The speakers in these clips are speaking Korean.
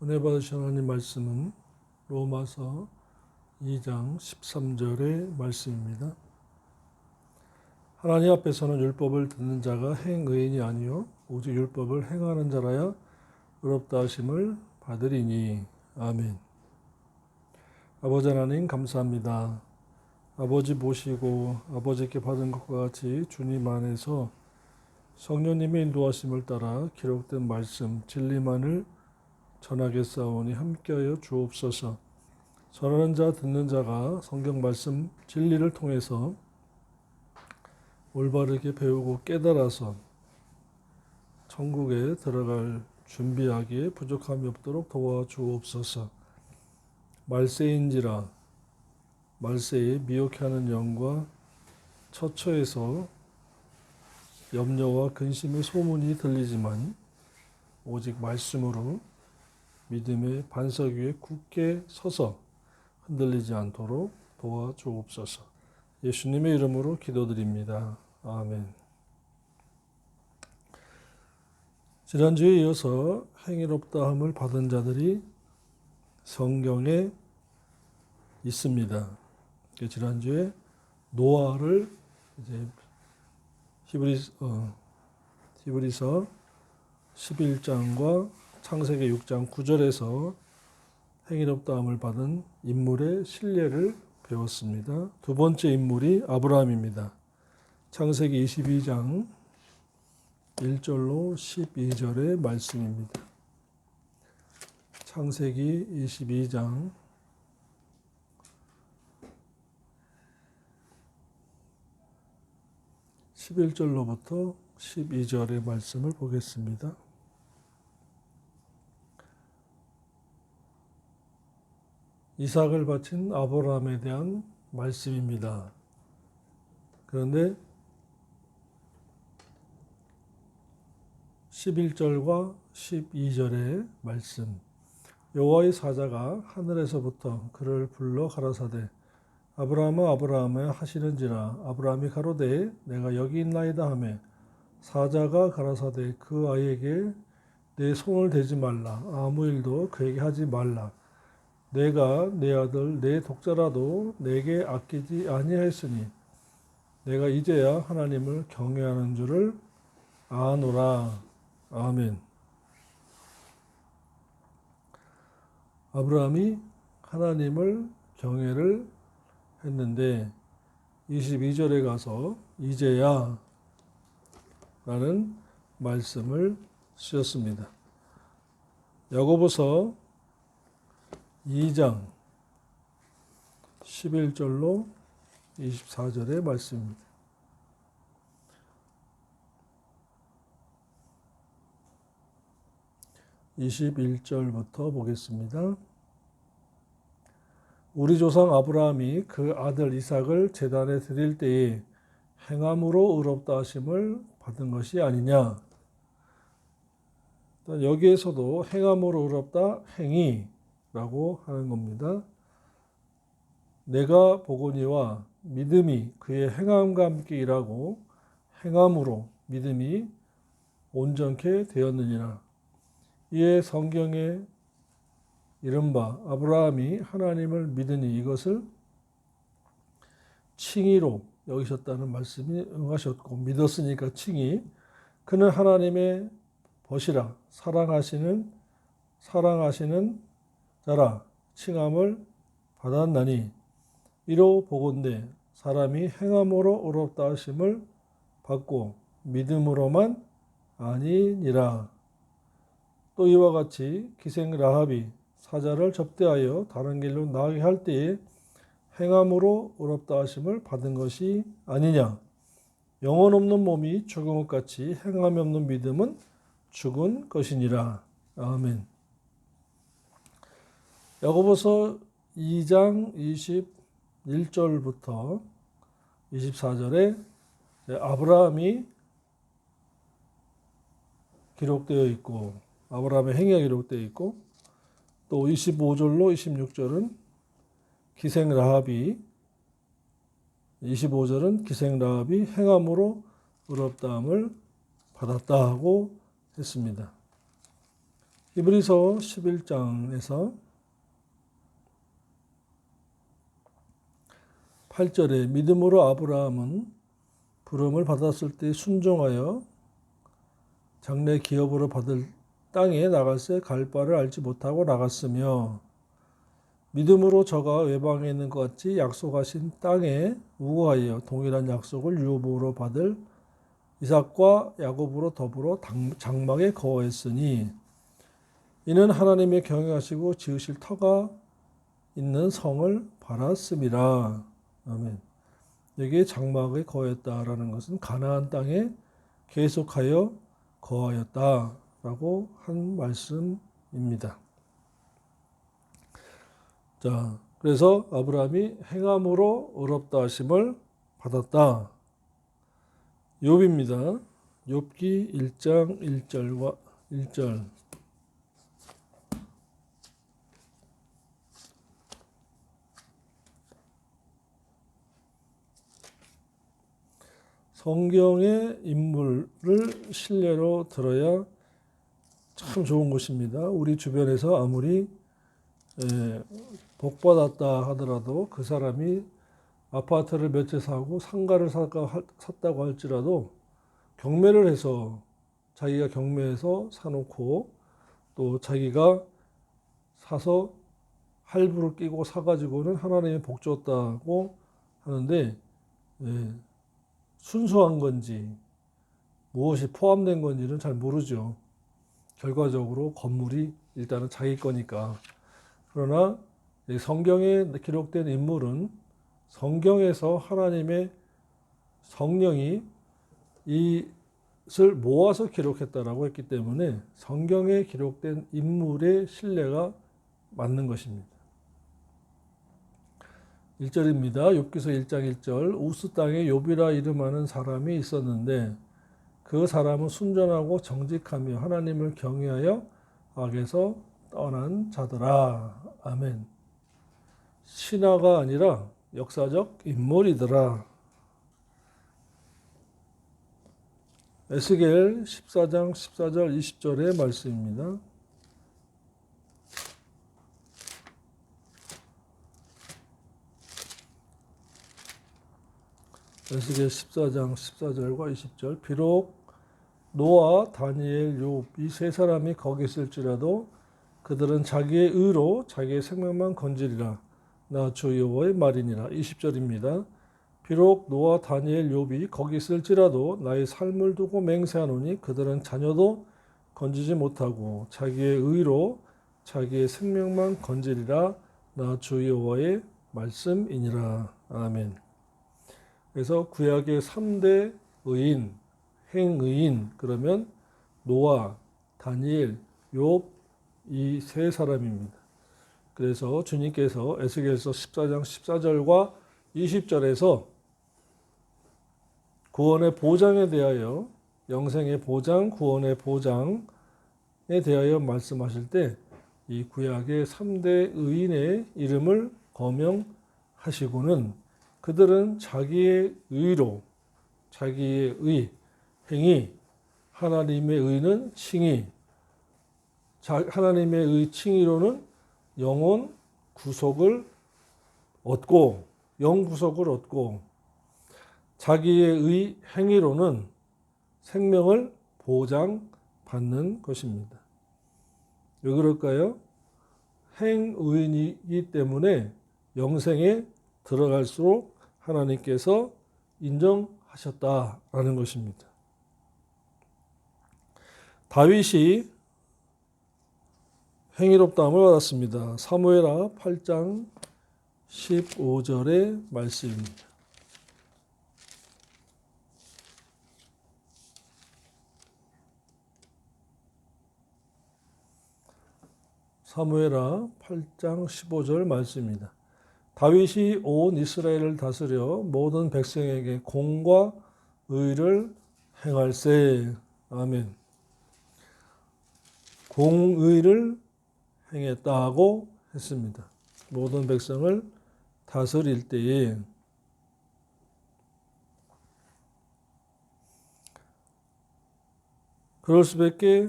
은혜 받으신 하나님 말씀은 로마서 2장 13절의 말씀입니다. 하나님 앞에서는 율법을 듣는 자가 행의인이 아니요 오직 율법을 행하는 자라야 의롭다 하심을 받으리니. 아멘. 아버지 하나님 감사합니다. 아버지 모시고 아버지께 받은 것과 같이 주님 안에서 성령님의 인도하심을 따라 기록된 말씀 진리만을 전하겠사오니 함께하여 주옵소서. 전하는 자 듣는 자가 성경 말씀 진리를 통해서 올바르게 배우고 깨달아서 천국에 들어갈 준비하기에 부족함이 없도록 도와주옵소서. 말세인지라 말세에 미혹해 하는 영과 처처에서 염려와 근심의 소문이 들리지만 오직 말씀으로 믿음의 반석 위에 굳게 서서 흔들리지 않도록 도와주옵소서. 예수님의 이름으로 기도드립니다. 아멘. 지난주에 이어서 행위롭다함을 받은 자들이 성경에 있습니다. 지난주에 노아를 이제 히브리서 11장과 창세기 6장 9절에서 행위롭다함을 받은 인물의 실례를 배웠습니다. 두 번째 인물이 아브라함입니다. 창세기 22장 1절로 12절의 말씀입니다. 창세기 22장 11절로부터 12절의 말씀을 보겠습니다. 이삭을 바친 아브라함에 대한 말씀입니다. 그런데 11절과 12절의 말씀, 여호와의 사자가 하늘에서부터 그를 불러 가라사대 아브라함아 아브라함아 하시는지라. 아브라함이 가로되 내가 여기 있나이다 하매 사자가 가라사대 그 아이에게 내 손을 대지 말라. 아무 일도 그에게 하지 말라. 내가 내 아들 내 독자라도 내게 아끼지 아니하였으니 내가 이제야 하나님을 경외하는 줄을 아노라. 아멘. 아브라함이 하나님을 경외를 했는데 22절에 가서 이제야 라는 말씀을 쓰셨습니다. 야고보서 2장 11절로 24절의 말씀입니다. (21절부터) 보겠습니다. 우리 조상 아브라함이 그 아들 이삭을 제단에 드릴 때에 행함으로 의롭다 하심을 받은 것이 아니냐. 여기에서도 행함으로 의롭다 행위라고 하는 겁니다. 내가 보거니와 믿음이 그의 행함과 함께 일하고 행함으로 믿음이 온전케 되었느니라. 이에 성경에 이른바 아브라함이 하나님을 믿으니 이것을 칭의로 여기셨다는 말씀이 응하셨고, 믿었으니까 칭의, 그는 하나님의 벗이라 사랑하시는 자라 칭함을 받았나니 이로 보건대 사람이 행함으로 의롭다 하심을 받고 믿음으로만 아니니라. 또 이와 같이 기생 라합이 사자를 접대하여 다른 길로 나가게 할 때에 행함으로 의롭다 하심을 받은 것이 아니냐. 영혼 없는 몸이 죽은 것 같이 행함이 없는 믿음은 죽은 것이니라. 아멘. 야고보서 2장 21절부터 24절에 아브라함이 기록되어 있고 아브라함의 행위가 기록되어 있고, 또 25절로 26절은 기생 라합이, 25절은 기생 라합이 행함으로 의롭다함을 받았다 하고 했습니다. 히브리서 11장에서 8절에 믿음으로 아브라함은 부름을 받았을 때 순종하여 장래 기업으로 받을 땅에 나갈새 갈 바를 알지 못하고 나갔으며 믿음으로 저가 외방에 있는 것 같이 약속하신 땅에 우거하여 동일한 약속을 유업으로 받을 이삭과 야곱으로 더불어 장막에 거하였으니 이는 하나님의 경영하시고 지으실 터가 있는 성을 바랐음이라. 아멘. 여기에 장막에 거하였다라는 것은 가나안 땅에 계속하여 거하였다라고 한 말씀입니다. 자, 그래서 아브라함이 행함으로 의롭다 하심을 받았다. 욥입니다. 욥기 1장 1절과 1절. 성경의 인물을 신뢰로 들어야 참 좋은 것입니다. 우리 주변에서 아무리 복받았다 하더라도 그 사람이 아파트를 몇 채 사고 상가를 샀다고 할지라도 경매를 해서 자기가 경매해서 사놓고 또 자기가 사서 할부를 끼고 사가지고는 하나님이 복 줬다고 하는데 순수한 건지 무엇이 포함된 건지는 잘 모르죠. 결과적으로 건물이 일단은 자기 거니까. 그러나 성경에 기록된 인물은 성경에서 하나님의 성령이 이것을 모아서 기록했다라고 했기 때문에 성경에 기록된 인물의 신뢰가 맞는 것입니다. 1절입니다. 욥기서 1장 1절. 우스 땅에 욥이라 이름하는 사람이 있었는데 그 사람은 순전하고 정직하며 하나님을 경외하여 악에서 떠난 자더라. 아멘. 신화가 아니라 역사적 인물이더라. 에스겔 14장 14절 20절의 말씀입니다. 에스겔 14장 14절과 20절. 비록 노아, 다니엘, 욥 이 세 사람이 거기 있을지라도 그들은 자기의 의로 자기의 생명만 건지리라. 나 주 여호와의 말이니라. 20절입니다. 비록 노아, 다니엘, 욥이 거기 있을지라도 나의 삶을 두고 맹세하노니 그들은 자녀도 건지지 못하고 자기의 의로 자기의 생명만 건지리라. 나 주 여호와의 말씀이니라. 아멘. 그래서 구약의 3대 의인, 행의인 그러면 노아, 다니엘, 욥 이 세 사람입니다. 그래서 주님께서 에스겔서 14장 14절과 20절에서 구원의 보장에 대하여 영생의 보장, 구원의 보장에 대하여 말씀하실 때 이 구약의 3대 의인의 이름을 거명하시고는 그들은 자기의 의로 자기의 의, 행위, 하나님의 의는 칭의, 하나님의 의 칭의로는 영혼 구속을 얻고 영구속을 얻고 자기의 의 행위로는 생명을 보장받는 것입니다. 왜 그럴까요? 행의인이기 때문에 영생에 들어갈수록 하나님께서 인정하셨다라는 것입니다. 다윗이 행위롭다함을 받았습니다. 사무엘하 8장 15절의 말씀입니다. 사무엘하 8장 15절 말씀입니다. 다윗이 온 이스라엘을 다스려 모든 백성에게 공과 의를 행할세. 아멘. 공의를 행했다고 했습니다. 모든 백성을 다스릴 때에 그럴 수밖에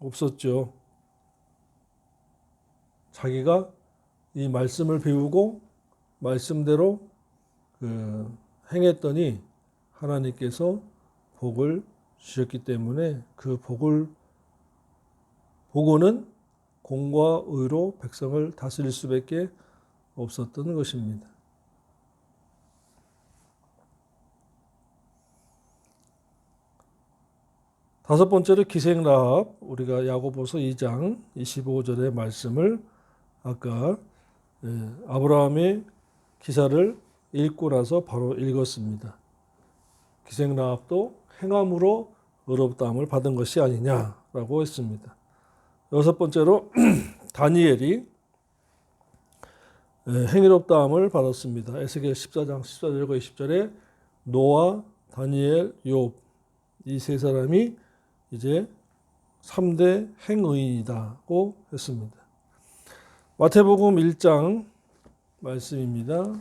없었죠. 자기가 이 말씀을 배우고 말씀대로 행했더니 하나님께서 복을 주셨기 때문에 그 복은 공과 의로 백성을 다스릴 수밖에 없었던 것입니다. 다섯 번째로 기생라합, 우리가 야고보서 2장 25절의 말씀을 아까 아브라함의 기사를 읽고 나서 바로 읽었습니다. 기생라합도 행함으로 의롭다함을 받은 것이 아니냐라고 했습니다. 여섯 번째로 다니엘이 행위롭다함을 받았습니다. 에스겔 14장 14절과 20절에 노아, 다니엘, 욥 이 세 사람이 이제 3대 행의인이라고 했습니다. 마태복음 1장 말씀입니다.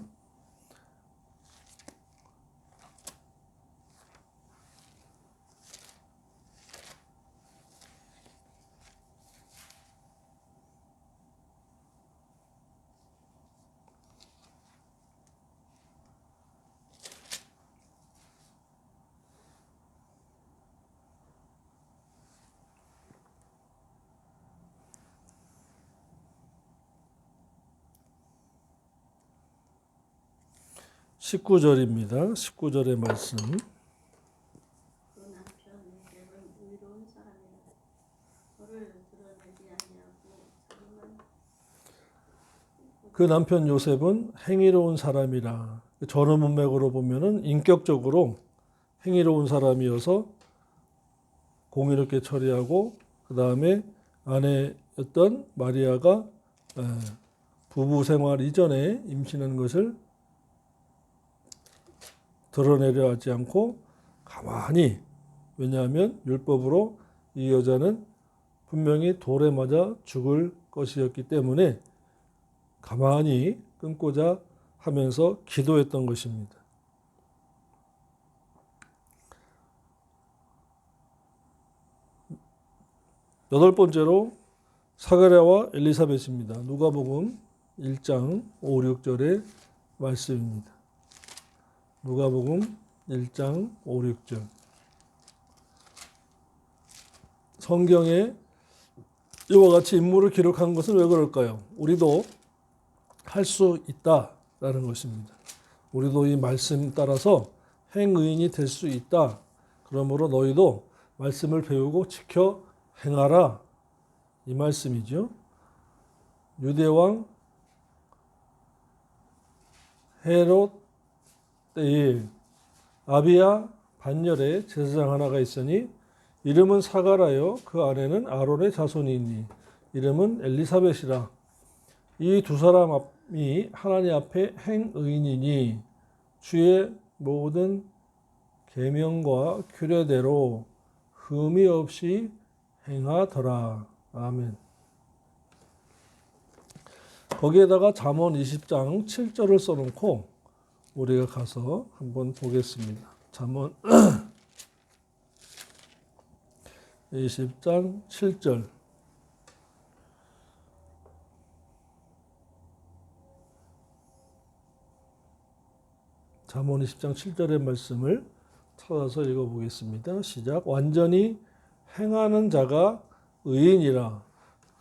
19절입니다. 19절의 말씀. 그 남편 요셉은 행위로운 사람이라. 전후 문맥으로 보면은 인격적으로 행위로운 사람이어서 공의롭게 처리하고 그 다음에 아내였던 마리아가 부부 생활 이전에 임신한 것을 드러내려 하지 않고 가만히, 왜냐하면 율법으로 이 여자는 분명히 돌에 맞아 죽을 것이었기 때문에 가만히 끊고자 하면서 기도했던 것입니다. 여덟 번째로 사가랴와 엘리사벳입니다. 누가복음 1장 5, 6절의 말씀입니다. 누가복음 1장 5, 6절. 성경에 이와 같이 인물을 기록한 것은 왜 그럴까요? 우리도 할 수 있다라는 것입니다. 우리도 이 말씀 따라서 행의인이 될 수 있다. 그러므로 너희도 말씀을 배우고 지켜 행하라. 이 말씀이죠. 유대왕 헤롯 때에 아비야 반열에 제사장 하나가 있으니 이름은 사가라요 그 아내는 아론의 자손이 있니 이름은 엘리사벳이라. 이 두 사람이 하나님 앞에 행의인이니 주의 모든 계명과 규례대로 흠이 없이 행하더라. 아멘. 거기에다가 잠언 20장 7절을 써놓고 우리가 가서 한번 보겠습니다. 잠언 20장 7절. 잠언 20장 7절의 말씀을 찾아서 읽어보겠습니다. 시작. 완전히 행하는 자가 의인이라.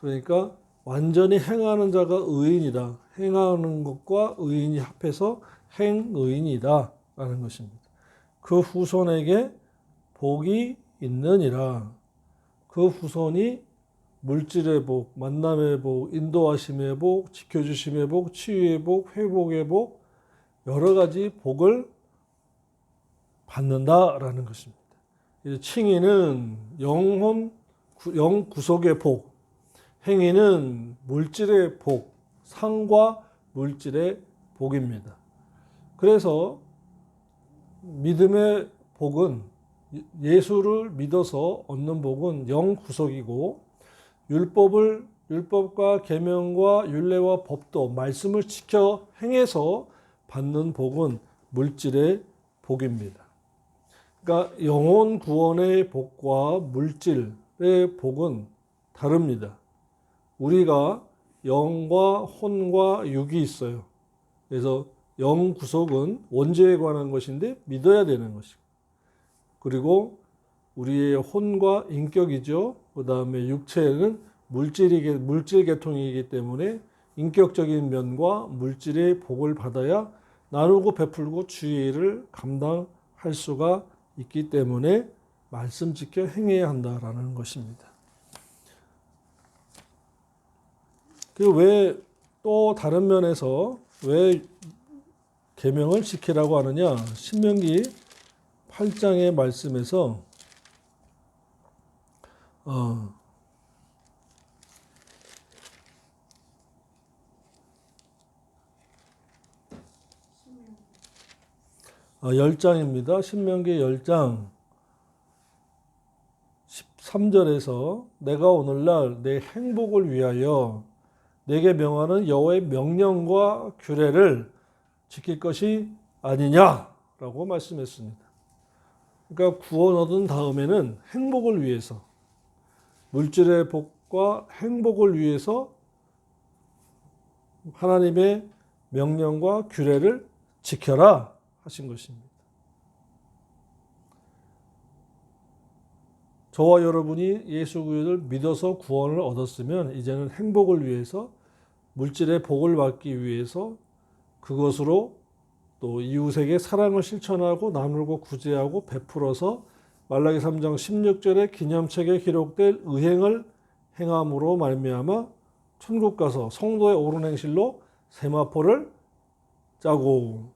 그러니까 완전히 행하는 자가 의인이다. 행하는 것과 의인이 합해서 행의인이다 라는 것입니다. 그 후손에게 복이 있느니라. 그 후손이 물질의 복, 만남의 복, 인도하심의 복, 지켜주심의 복, 치유의 복, 회복의 복, 여러 가지 복을 받는다라는 것입니다. 칭의는 영 구속의 복, 행위는 물질의 복, 상과 물질의 복입니다. 그래서 믿음의 복은, 예수를 믿어서 얻는 복은 영 구속이고, 율법과 계명과 율례와 법도 말씀을 지켜 행해서 받는 복은 물질의 복입니다. 그러니까 영혼 구원의 복과 물질의 복은 다릅니다. 우리가 영과 혼과 육이 있어요. 그래서 영 구속은 원죄에 관한 것인데 믿어야 되는 것이고, 그리고 우리의 혼과 인격이죠. 그 다음에 육체는 물질 계통이기 때문에 인격적인 면과 물질의 복을 받아야 나누고 베풀고 주의를 감당할 수가 있기 때문에 말씀 지켜 행해야 한다라는 것입니다. 그 왜 또 다른 면에서 왜 계명을 지키라고 하느냐? 신명기 8장의 말씀에서 10장입니다. 신명기 10장 13절에서 내가 오늘날 내 행복을 위하여 내게 명하는 여호와의 명령과 규례를 지킬 것이 아니냐라고 말씀했습니다. 그러니까 구원 얻은 다음에는 행복을 위해서, 물질의 복과 행복을 위해서 하나님의 명령과 규례를 지켜라 하신 것입니다. 저와 여러분이 예수 그리스도를 믿어서 구원을 얻었으면 이제는 행복을 위해서, 물질의 복을 받기 위해서, 그것으로 또 이웃에게 사랑을 실천하고 나누고 구제하고 베풀어서 말라기 3장 16절에 기념책에 기록될 의행을 행함으로 말미암아 천국 가서 성도의 옳은 행실로 세마포를 짜고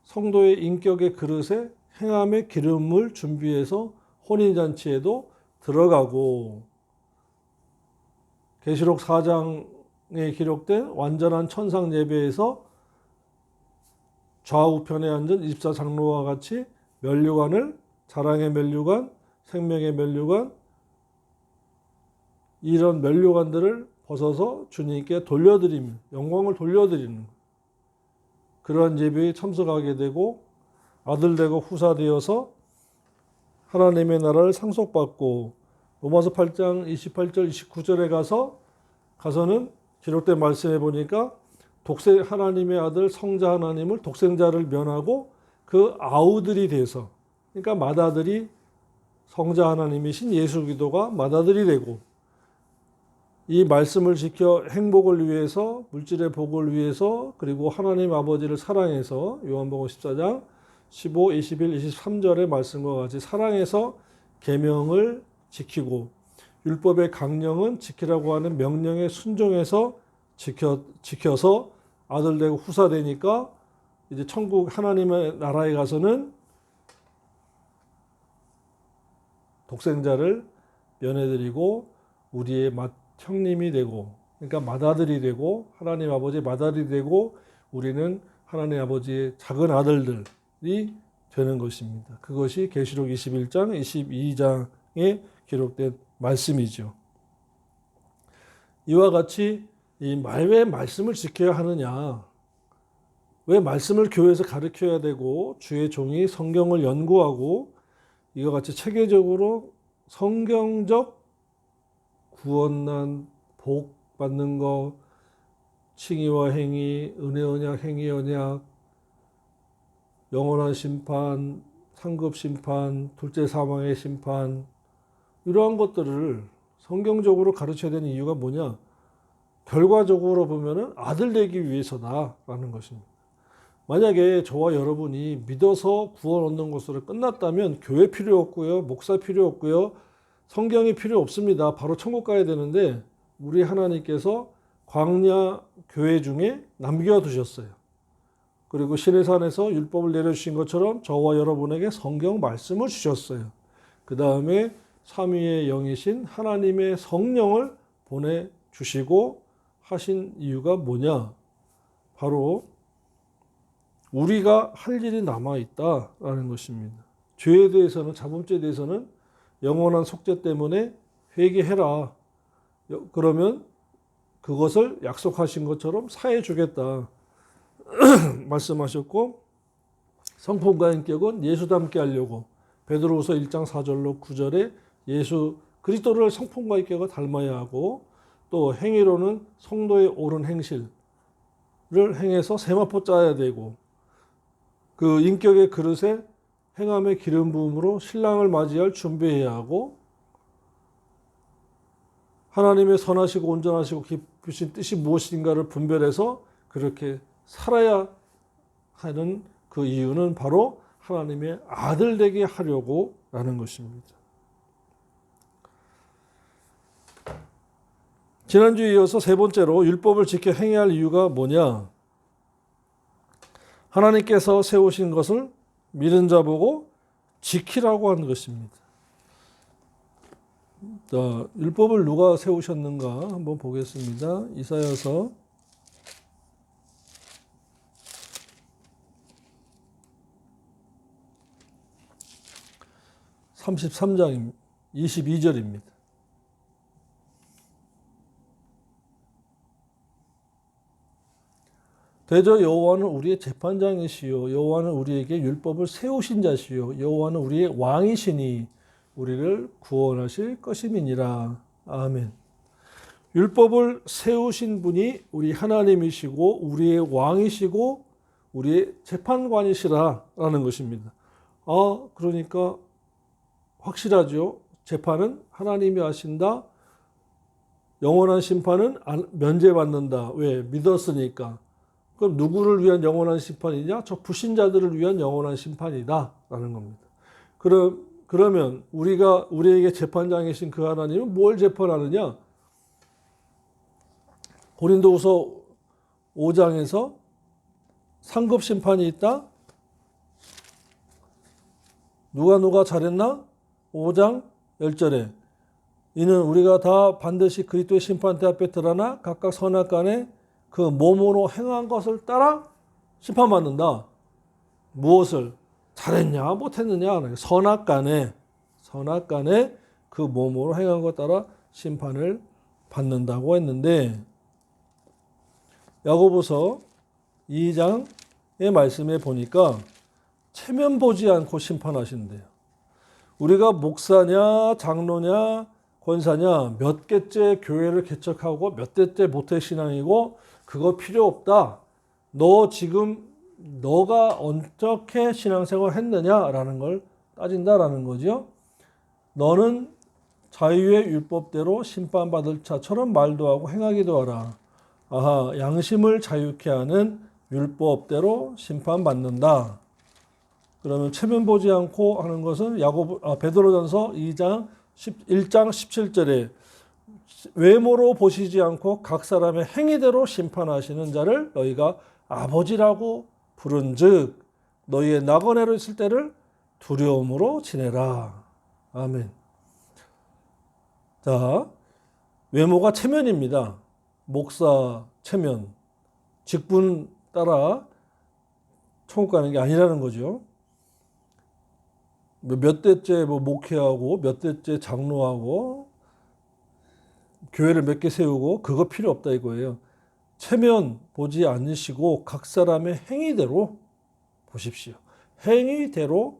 성도의 인격의 그릇에 행함의 기름을 준비해서 혼인잔치에도 들어가고, 계시록 4장에 기록된 완전한 천상 예배에서 좌우편에 앉은 24장로와 같이 면류관을, 자랑의 면류관, 생명의 면류관, 이런 면류관들을 벗어서 주님께 돌려드리며 영광을 돌려드리는 그러한 예배에 참석하게 되고 아들 되고 후사 되어서 하나님의 나라를 상속받고, 로마서 8장 28절 29절에 가서는 기록된 말씀에 보니까 하나님의 아들 성자 하나님을 독생자를 면하고 그 아우들이 돼서, 그러니까 맏아들이 성자 하나님이신 예수 그리스도가 맏아들이 되고, 이 말씀을 지켜 행복을 위해서, 물질의 복을 위해서, 그리고 하나님 아버지를 사랑해서 요한복음 14장 15, 21, 23절의 말씀과 같이 사랑해서 계명을 지키고, 율법의 강령은 지키라고 하는 명령에 순종해서 지켜서 아들 되고 후사 되니까 이제 천국 하나님의 나라에 가서는 독생자를 면해드리고 우리의 형님이 되고, 그러니까 맏아들이 되고, 하나님 아버지의 맏아들이 되고, 우리는 하나님 아버지의 작은 아들들이 되는 것입니다. 그것이 계시록 21장, 22장에 기록된 말씀이죠. 이와 같이 왜 말씀을 지켜야 하느냐, 왜 말씀을 교회에서 가르쳐야 되고 주의 종이 성경을 연구하고 이와 같이 체계적으로 성경적 구원난 복 받는 것, 칭의와 행위, 은혜 언약, 행위 언약, 영원한 심판, 상급 심판, 둘째 사망의 심판, 이러한 것들을 성경적으로 가르쳐야 되는 이유가 뭐냐? 결과적으로 보면은 아들 되기 위해서다라는 것입니다. 만약에 저와 여러분이 믿어서 구원 얻는 것으로 끝났다면 교회 필요 없고요, 목사 필요 없고요, 성경이 필요 없습니다. 바로 천국 가야 되는데 우리 하나님께서 광야 교회 중에 남겨두셨어요. 그리고 시내산에서 율법을 내려주신 것처럼 저와 여러분에게 성경 말씀을 주셨어요. 그 다음에 삼위의 영이신 하나님의 성령을 보내주시고 하신 이유가 뭐냐? 바로 우리가 할 일이 남아있다라는 것입니다. 죄에 대해서는, 자범죄에 대해서는 영원한 속죄 때문에 회개해라. 그러면 그것을 약속하신 것처럼 사해 주겠다 말씀하셨고, 성품과 인격은 예수 닮게 하려고 베드로후서 1장 4절로 9절에 예수 그리스도를 성품과 인격을 닮아야 하고, 또 행위로는 성도의 옳은 행실을 행해서 세마포 짜야 되고, 그 인격의 그릇에 행함의 기름 부음으로 신랑을 맞이할 준비해야 하고, 하나님의 선하시고 온전하시고 기쁘신 뜻이 무엇인가를 분별해서 그렇게 살아야 하는 그 이유는 바로 하나님의 아들 되게 하려고 라는 것입니다. 지난주에 이어서 세 번째로 율법을 지켜 행해야 할 이유가 뭐냐? 하나님께서 세우신 것을 믿은 자 보고 지키라고 하는 것입니다. 자, 율법을 누가 세우셨는가 한번 보겠습니다. 이사야서 33장 22절입니다. 대저 여호와는 우리의 재판장이시요 여호와는 우리에게 율법을 세우신 자시요 여호와는 우리의 왕이시니 우리를 구원하실 것임이니라. 아멘. 율법을 세우신 분이 우리 하나님이시고 우리의 왕이시고 우리의 재판관이시라라는 것입니다. 그러니까 확실하죠. 재판은 하나님이 하신다. 영원한 심판은 면제받는다. 왜? 믿었으니까. 그럼 누구를 위한 영원한 심판이냐? 저 불신자들을 위한 영원한 심판이다 라는 겁니다. 그러면 우리에게 재판장이신 그 하나님은 뭘 재판하느냐? 고린도후서 5장에서 상급 심판이 있다. 누가 잘했나? 5장 10절에 이는 우리가 다 반드시 그리스도의 심판대 앞에 드러나 각각 선악간에 그 몸으로 행한 것을 따라 심판받는다. 무엇을? 잘했냐 못했느냐? 선악간에 그 몸으로 행한 것 따라 심판을 받는다고 했는데 야고보서 2장의 말씀에 보니까 체면 보지 않고 심판하신대요. 우리가 목사냐 장로냐 권사냐 몇 개째 교회를 개척하고 몇 대째 모태신앙이고 그거 필요 없다. 너가 어떻게 신앙생활 했느냐라는 걸 따진다라는 거죠. 너는 자유의 율법대로 심판받을 자처럼 말도 하고 행하기도 하라. 양심을 자유케 하는 율법대로 심판받는다. 그러면 체면 보지 않고 하는 것은 베드로전서 1장 17절에 외모로 보시지 않고 각 사람의 행위대로 심판하시는 자를 너희가 아버지라고 부른즉 너희의 나그네로 있을 때를 두려움으로 지내라. 아멘. 자, 외모가 체면입니다. 목사 체면, 직분 따라 천국 가는 게 아니라는 거죠. 몇 대째 목회하고 몇 대째 장로하고 교회를 몇 개 세우고 그거 필요 없다 이거예요. 체면 보지 않으시고 각 사람의 행위대로 보십시오. 행위대로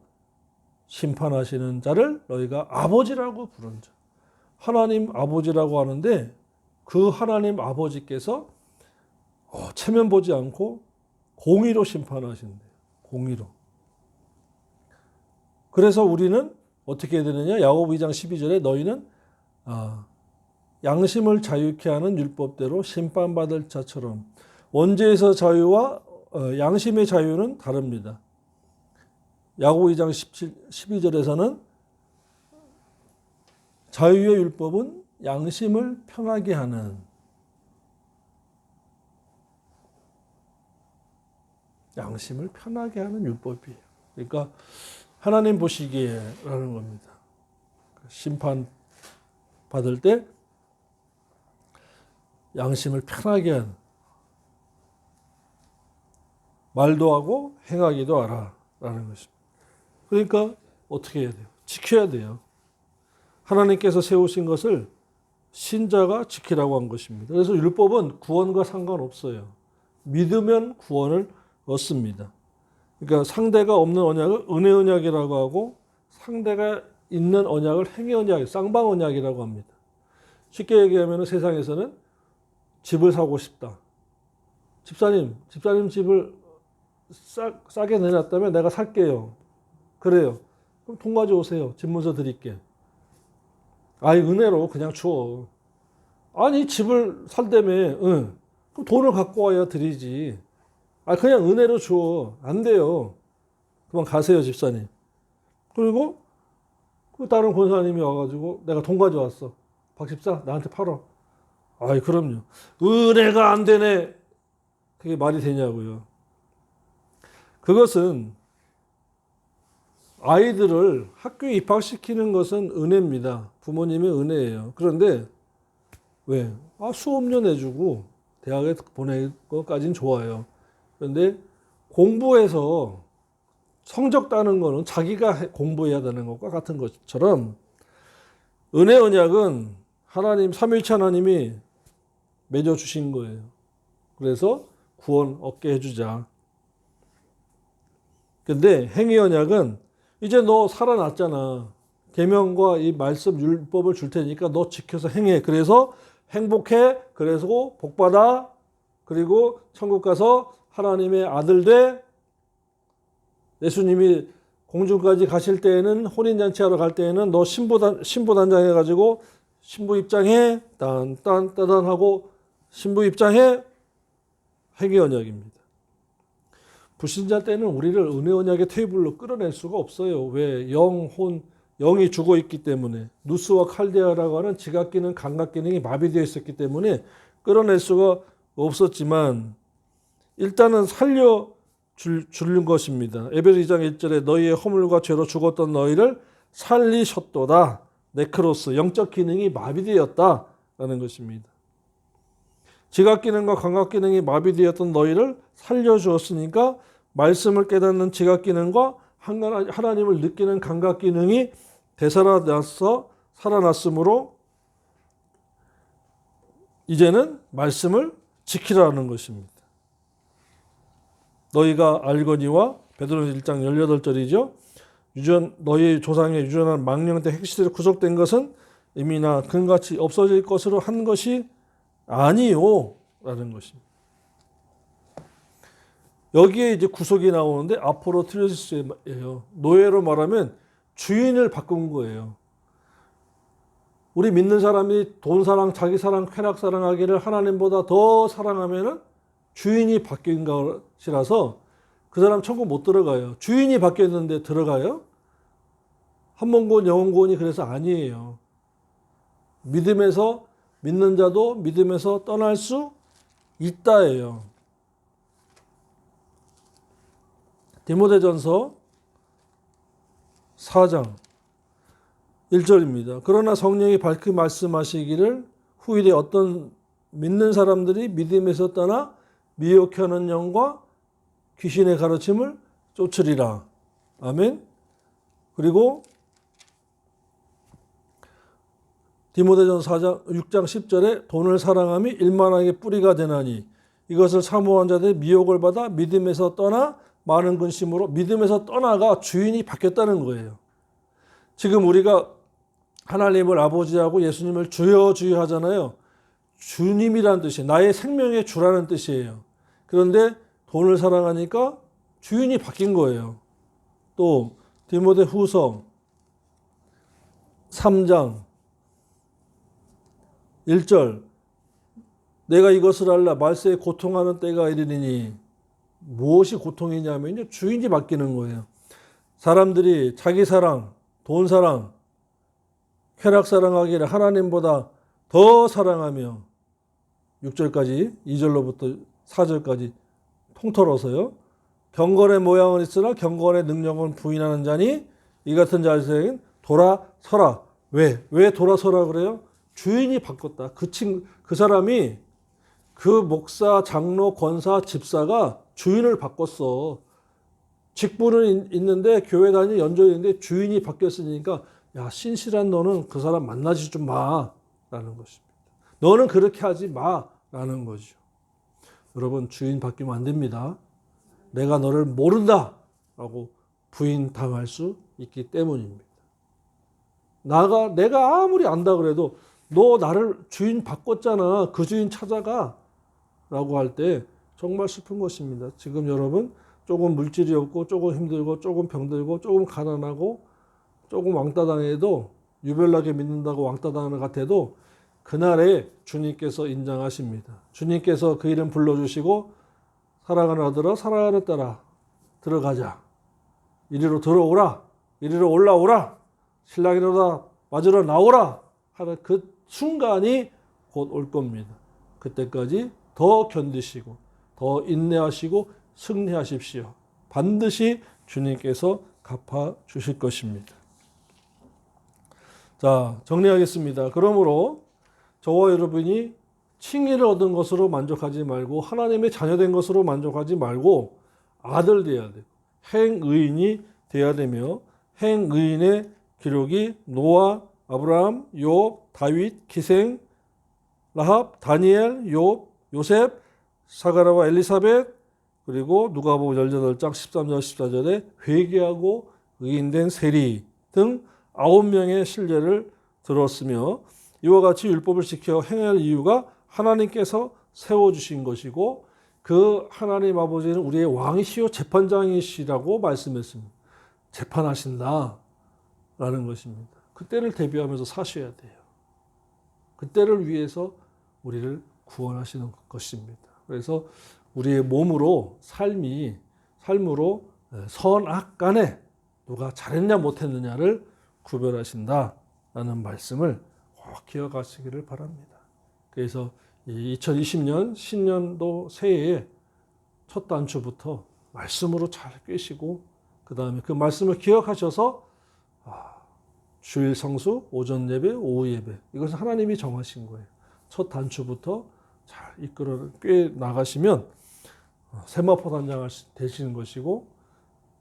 심판하시는 자를 너희가 아버지라고 부른 자. 하나님 아버지라고 하는데 그 하나님 아버지께서 체면 보지 않고 공의로 심판하신대요. 공의로. 그래서 우리는 어떻게 해야 되느냐? 야고보 2장 12절에 너희는 양심을 자유케 하는 율법대로 심판받을 자처럼. 원죄에서 자유와 양심의 자유는 다릅니다. 야고보 2장 12절에서는 자유의 율법은 양심을 편하게 하는 율법이에요. 그러니까 하나님 보시기에라는 겁니다. 심판 받을 때 양심을 편하게 하는 말도 하고 행하기도 하라라는 것입니다. 그러니까 어떻게 해야 돼요? 지켜야 돼요. 하나님께서 세우신 것을 신자가 지키라고 한 것입니다. 그래서 율법은 구원과 상관없어요. 믿으면 구원을 얻습니다. 그러니까 상대가 없는 언약을 은혜 언약이라고 하고 상대가 있는 언약을 행위 언약, 쌍방 언약이라고 합니다. 쉽게 얘기하면 세상에서는 집을 사고 싶다. 집사님 집을 싸게 내놨다면 내가 살게요. 그래요. 그럼 돈 가져오세요. 집 문서 드릴게. 아이, 은혜로 그냥 줘. 아니, 집을 살다며. 응. 그럼 돈을 갖고 와야 드리지. 아, 그냥 은혜로 줘. 안 돼요. 그만 가세요, 집사님. 그리고 그 다른 권사님이 와가지고 내가 돈 가져왔어. 박 집사, 나한테 팔어. 아이, 그럼요. 은혜가 안 되네. 그게 말이 되냐고요. 그것은 아이들을 학교에 입학시키는 것은 은혜입니다. 부모님의 은혜예요. 그런데 왜? 수업료 내주고 대학에 보낼 것까지는 좋아요. 그런데 공부해서 성적 따는 거는 자기가 공부해야 되는 것과 같은 것처럼 은혜 언약은 하나님, 삼위일체 하나님이 맺어주신 거예요. 그래서 구원 얻게 해주자. 근데 행위 언약은 이제 너 살아났잖아. 계명과 이 말씀 율법을 줄 테니까 너 지켜서 행해. 그래서 행복해. 그래서 복받아. 그리고 천국 가서 하나님의 아들 돼. 예수님이 공중까지 가실 때에는 혼인잔치하러 갈 때에는 너 신부 단장해가지고 신부 입장해. 딴딴따단 하고 신부 입장해. 행위 언약입니다. 불신자 때는 우리를 은혜 언약의 테이블로 끌어낼 수가 없어요. 왜? 영이 죽어 있기 때문에. 누스와 칼데아라고 하는 지각 기능, 감각 기능이 마비되어 있었기 때문에 끌어낼 수가 없었지만 일단은 살려주는 것입니다. 에베소 2장 1절에 너희의 허물과 죄로 죽었던 너희를 살리셨도다. 네크로스, 영적 기능이 마비되었다라는 것입니다. 지각 기능과 감각 기능이 마비되었던 너희를 살려주었으니까 말씀을 깨닫는 지각 기능과 하나님을 느끼는 감각 기능이 되살아나서 살아났으므로 이제는 말씀을 지키라는 것입니다. 너희가 알거니와 베드로전서 1장 18절이죠. 너희 조상의 유전한 망령된 핵시들이 구속된 것은 이미나 금같이 없어질 것으로 한 것이 아니요 라는 것입니다. 여기에 이제 구속이 나오는데 아포로트리스예요. 노예로 말하면 주인을 바꾼 거예요. 우리 믿는 사람이 돈 사랑, 자기 사랑, 쾌락 사랑하기를 하나님보다 더 사랑하면은 주인이 바뀐 것이라서 그 사람 천국 못 들어가요. 주인이 바뀌었는데 들어가요? 한번구원 영원구원이 그래서 아니에요. 믿는 자도 믿음에서 떠날 수 있다예요. 디모데전서 4장 1절입니다. 그러나 성령이 밝히 말씀하시기를 후일에 어떤 믿는 사람들이 믿음에서 떠나 미혹하는 영과 귀신의 가르침을 쫓으리라. 아멘. 그리고 디모데전서 6장 10절에 돈을 사랑함이 일만하게 뿌리가 되나니 이것을 사모한 자들이 미혹을 받아 믿음에서 떠나 많은 근심으로 믿음에서 떠나가 주인이 바뀌었다는 거예요. 지금 우리가 하나님을 아버지하고 예수님을 주여 주여 하잖아요. 주님이라는 뜻이에요. 나의 생명의 주라는 뜻이에요. 그런데 돈을 사랑하니까 주인이 바뀐 거예요. 또 디모데 후서 3장 1절 내가 이것을 알라 말세에 고통하는 때가 이르리니 무엇이 고통이냐면요. 주인이 바뀌는 거예요. 사람들이 자기 사랑, 돈 사랑, 쾌락 사랑하기를 하나님보다 더 사랑하며 6절까지 2절로부터 4절까지 통틀어서요. 경건의 모양은 있으나 경건의 능력은 부인하는 자니 이 같은 자에게는 돌아서라. 왜 돌아서라 그래요? 주인이 바꿨다. 그 사람이 그 목사, 장로, 권사, 집사가 주인을 바꿨어. 직분은 있는데 교회 다니는 연조에 있는데 주인이 바뀌었으니까 야, 신실한 너는 그 사람 만나지 좀 마 라는 것입니다. 너는 그렇게 하지 마 라는 거죠. 여러분 주인 바뀌면 안 됩니다. 내가 너를 모른다 라고 부인당할 수 있기 때문입니다. 내가 아무리 안다 그래도 너 나를 주인 바꿨잖아. 그 주인 찾아가. 라고 할 때 정말 슬픈 것입니다. 지금 여러분 조금 물질이 없고 조금 힘들고 조금 병들고 조금 가난하고 조금 왕따 당해도 유별나게 믿는다고 왕따 당하는 것 같아도 그날에 주님께서 인정하십니다. 주님께서 그 이름 불러주시고 사랑하는 아들아 사랑하는 딸아 들어가자. 이리로 들어오라. 이리로 올라오라. 신랑이로다 맞으러 나오라 하는 그 순간이 곧 올 겁니다. 그때까지 더 견디시고 더 인내하시고 승리하십시오. 반드시 주님께서 갚아주실 것입니다. 자, 정리하겠습니다. 그러므로 저와 여러분이 칭의를 얻은 것으로 만족하지 말고 하나님의 자녀된 것으로 만족하지 말고 아들 되어야 돼요. 행의인이 되어야 되며 행의인의 기록이 노아, 아브라함, 욥, 다윗, 기생, 라합, 다니엘, 욥, 요셉, 사가랴와 엘리사벳 그리고 누가복음 18장 13절 14절에 회개하고 의인된 세리 등 9명의 실례를 들었으며 이와 같이 율법을 지켜 행할 이유가 하나님께서 세워주신 것이고 그 하나님 아버지는 우리의 왕이시요 재판장이시라고 말씀했습니다. 재판하신다 라는 것입니다. 그때를 대비하면서 사셔야 돼요. 그때를 위해서 우리를 구원하시는 것입니다. 그래서 우리의 몸으로 삶으로 선악 간에 누가 잘했냐 못했느냐를 구별하신다라는 말씀을 꼭 기억하시기를 바랍니다. 그래서 2020년 신년도 새해에 첫 단추부터 말씀으로 잘 꿰시고 그 다음에 그 말씀을 기억하셔서 주일 성수, 오전 예배, 오후 예배 이것은 하나님이 정하신 거예요. 첫 단추부터 잘 이끌어 꿰 나가시면 세마포 단장 되시는 것이고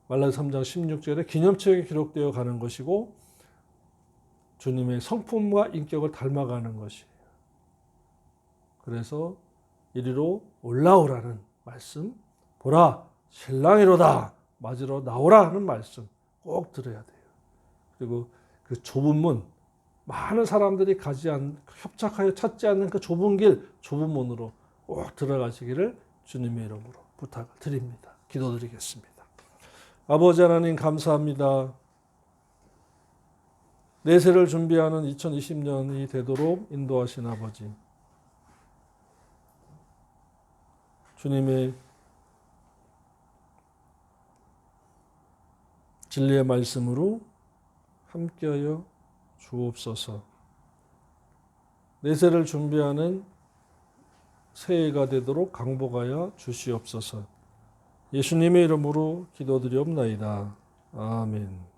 말라기 3장 16절에 기념책에 기록되어 가는 것이고 주님의 성품과 인격을 닮아가는 것이에요. 그래서 이리로 올라오라는 말씀, 보라 신랑이로다 맞으러 나오라 하는 말씀 꼭 들어야 돼요. 그리고 그 좁은 문, 많은 사람들이 협착하여 찾지 않는 그 좁은 길, 좁은 문으로 꼭 들어가시기를 주님의 이름으로 부탁을 드립니다. 기도드리겠습니다. 아버지 하나님 감사합니다. 내세를 준비하는 2020년이 되도록 인도하신 아버지. 주님의 진리의 말씀으로 함께하여 주옵소서. 내세를 준비하는 새해가 되도록 강복하여 주시옵소서. 예수님의 이름으로 기도드리옵나이다. 아멘.